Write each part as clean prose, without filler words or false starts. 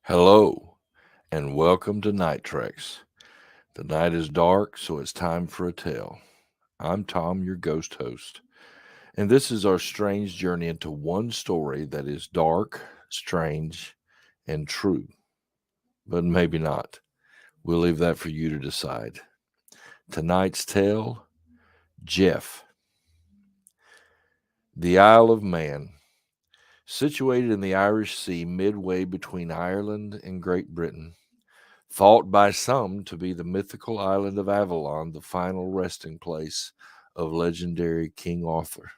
Hello, and welcome to Night Treks. The night is dark, so it's time for a tale. I'm Tom, your ghost host, and this is our strange journey into one story that is dark, strange, and true. But maybe not. We'll leave that for you to decide. Tonight's tale Jeff, the Isle of Man. Situated in the Irish Sea midway between Ireland and Great Britain, thought by some to be the mythical island of Avalon, the final resting place of legendary King Arthur.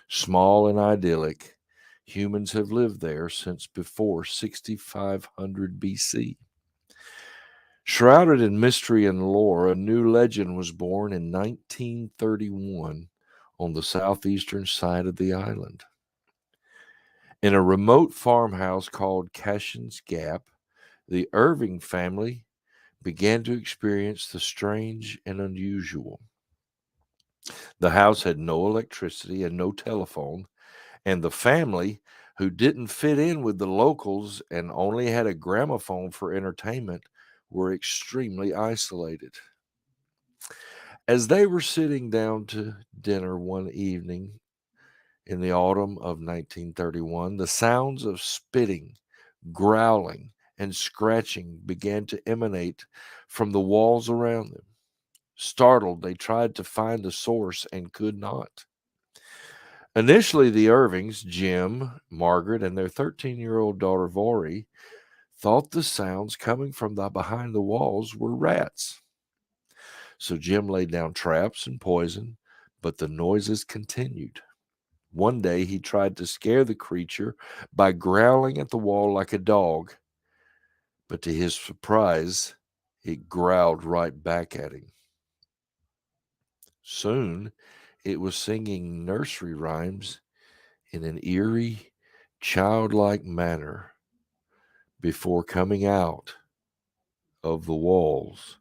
Small and idyllic, humans have lived there since before 6500 BC. Shrouded in mystery and lore, a new legend was born in 1931 on the southeastern side of the island. In a remote farmhouse called Cashin's Gap, the Irving family began to experience the strange and unusual. The house had no electricity and no telephone, and the family, who didn't fit in with the locals and only had a gramophone for entertainment, were extremely isolated. As they were sitting down to dinner one evening in the autumn of 1931, the sounds of spitting, growling, and scratching began to emanate from the walls around them. Startled, they tried to find the source and could not. Initially, the Irvings, Jim, Margaret, and their 13-year-old daughter, Vori, thought the sounds coming from behind the walls were rats. So Jim laid down traps and poison, but the noises continued. One day, he tried to scare the creature by growling at the wall like a dog, but to his surprise, it growled right back at him. Soon, it was singing nursery rhymes in an eerie, childlike manner before coming out of the walls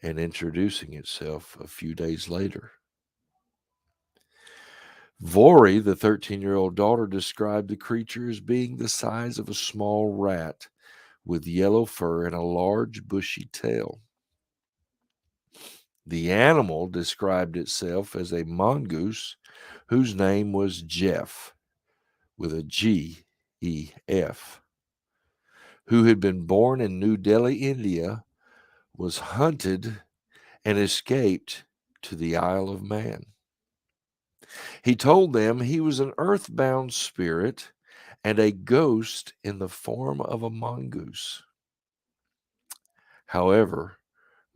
and introducing itself a few days later. Vori, the 13-year-old daughter, described the creature as being the size of a small rat with yellow fur and a large bushy tail. The animal described itself as a mongoose whose name was Jeff, with a G-E-F, who had been born in New Delhi, India, was hunted and escaped to the Isle of Man. He told them he was an earthbound spirit and a ghost in the form of a mongoose. However,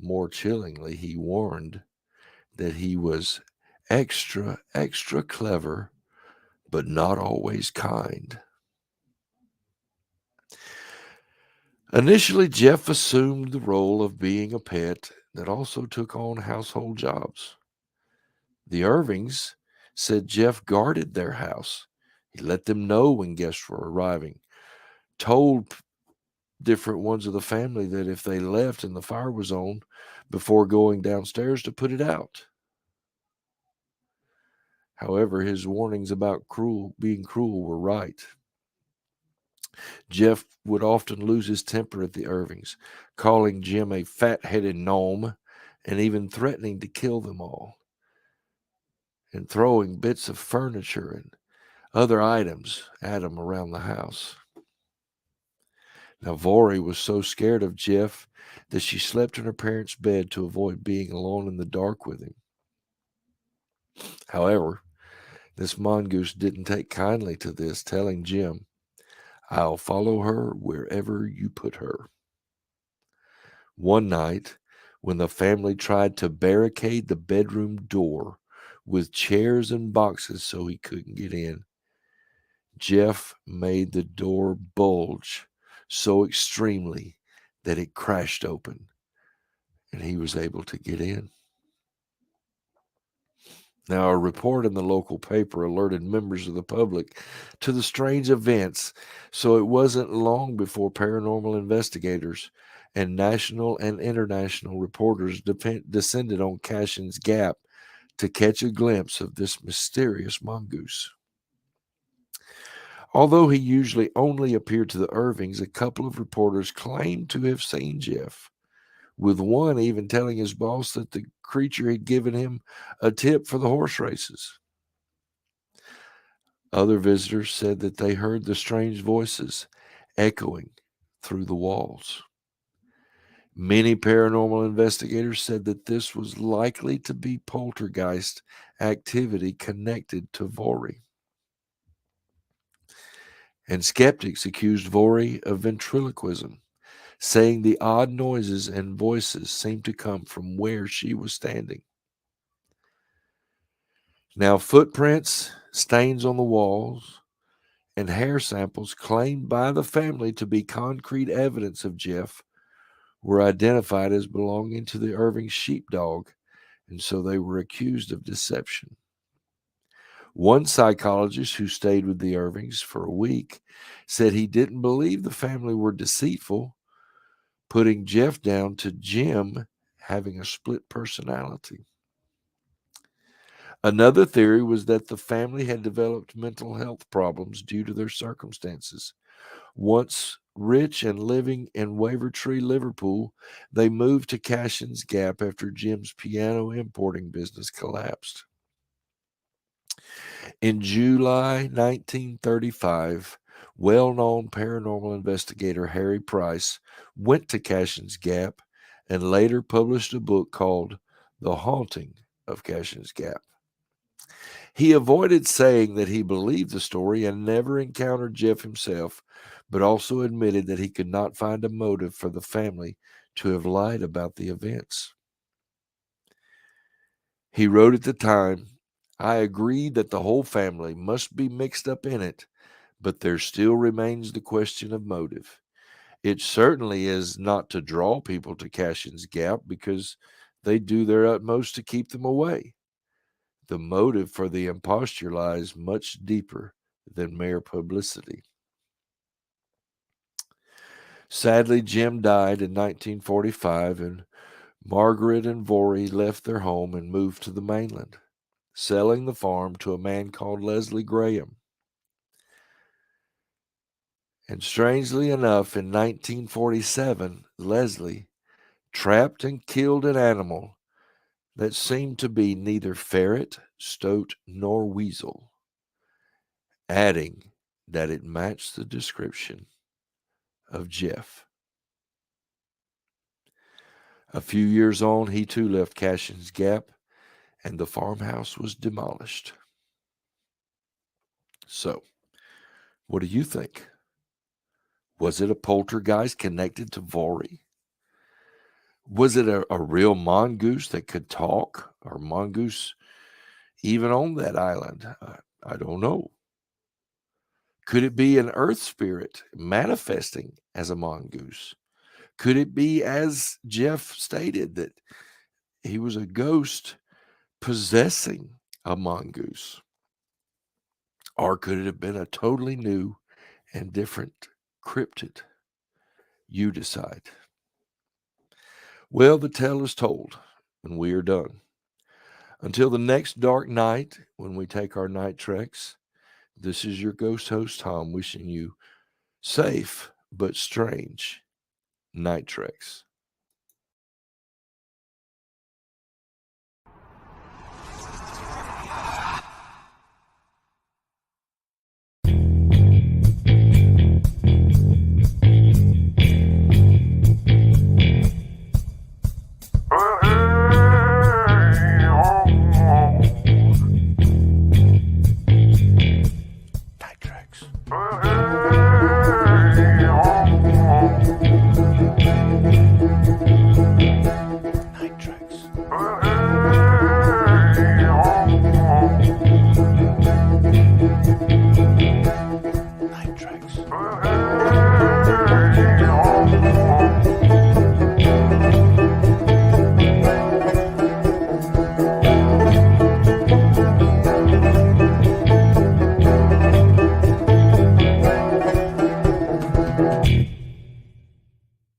more chillingly, he warned that he was extra clever, but not always kind. Initially, Jeff assumed the role of being a pet that also took on household jobs. The Irvings said Jeff guarded their house. He let them know when guests were arriving, told different ones of the family that if they left and the fire was on, before going downstairs to put it out. However, his warnings about being cruel were right. Jeff would often lose his temper at the Irvings, calling Jim a fat-headed gnome and even threatening to kill them all, and throwing bits of furniture and other items at him around the house. Now, Vori was so scared of Jeff that she slept in her parents' bed to avoid being alone in the dark with him. However, this mongoose didn't take kindly to this, telling Jim, "I'll follow her wherever you put her." One night, when the family tried to barricade the bedroom door with chairs and boxes so he couldn't get in, Jeff made the door bulge so extremely that it crashed open and he was able to get in. Now, a report in the local paper alerted members of the public to the strange events, so it wasn't long before paranormal investigators and national and international reporters descended on Cashin's Gap to catch a glimpse of this mysterious mongoose. Although he usually only appeared to the Irvings, a couple of reporters claimed to have seen Jeff, with one even telling his boss that the creature had given him a tip for the horse races. Other visitors said that they heard the strange voices echoing through the walls. Many paranormal investigators said that this was likely to be poltergeist activity connected to Vori. And skeptics accused Vori of ventriloquism, saying the odd noises and voices seemed to come from where she was standing. Now, footprints, stains on the walls, and hair samples claimed by the family to be concrete evidence of Jeff were identified as belonging to the Irving sheepdog, and so they were accused of deception. One psychologist who stayed with the Irvings for a week said he didn't believe the family were deceitful, putting Jeff down to Jim having a split personality. Another theory was that the family had developed mental health problems due to their circumstances. Once rich and living in Wavertree, Liverpool, they moved to Cashin's Gap after Jim's piano importing business collapsed. In July 1935, well-known paranormal investigator Harry Price went to Cashin's Gap and later published a book called The Haunting of Cashin's Gap. He avoided saying that he believed the story and never encountered Jeff himself, but also admitted that he could not find a motive for the family to have lied about the events. He wrote at the time, "I agree that the whole family must be mixed up in it, but there still remains the question of motive. It certainly is not to draw people to Cashin's Gap because they do their utmost to keep them away. The motive for the imposture lies much deeper than mere publicity." Sadly, Jim died in 1945, and Margaret and Vori left their home and moved to the mainland, selling the farm to a man called Leslie Graham. And strangely enough, in 1947, Leslie trapped and killed an animal that seemed to be neither ferret, stoat, nor weasel, adding that it matched the description of Jeff. A few years on, he too left Cashin's Gap, and the farmhouse was demolished. So, what do you think? Was it a poltergeist connected to Vori? Was it a real mongoose that could talk, or mongoose even on that island? I don't know. Could it be an earth spirit manifesting as a mongoose? Could it be, as Jeff stated, that he was a ghost possessing a mongoose? Or could it have been a totally new and different cryptid? You decide. Well, the tale is told, and we are done. Until the next dark night, when we take our night treks, this is your ghost host, Tom, wishing you safe but strange night treks.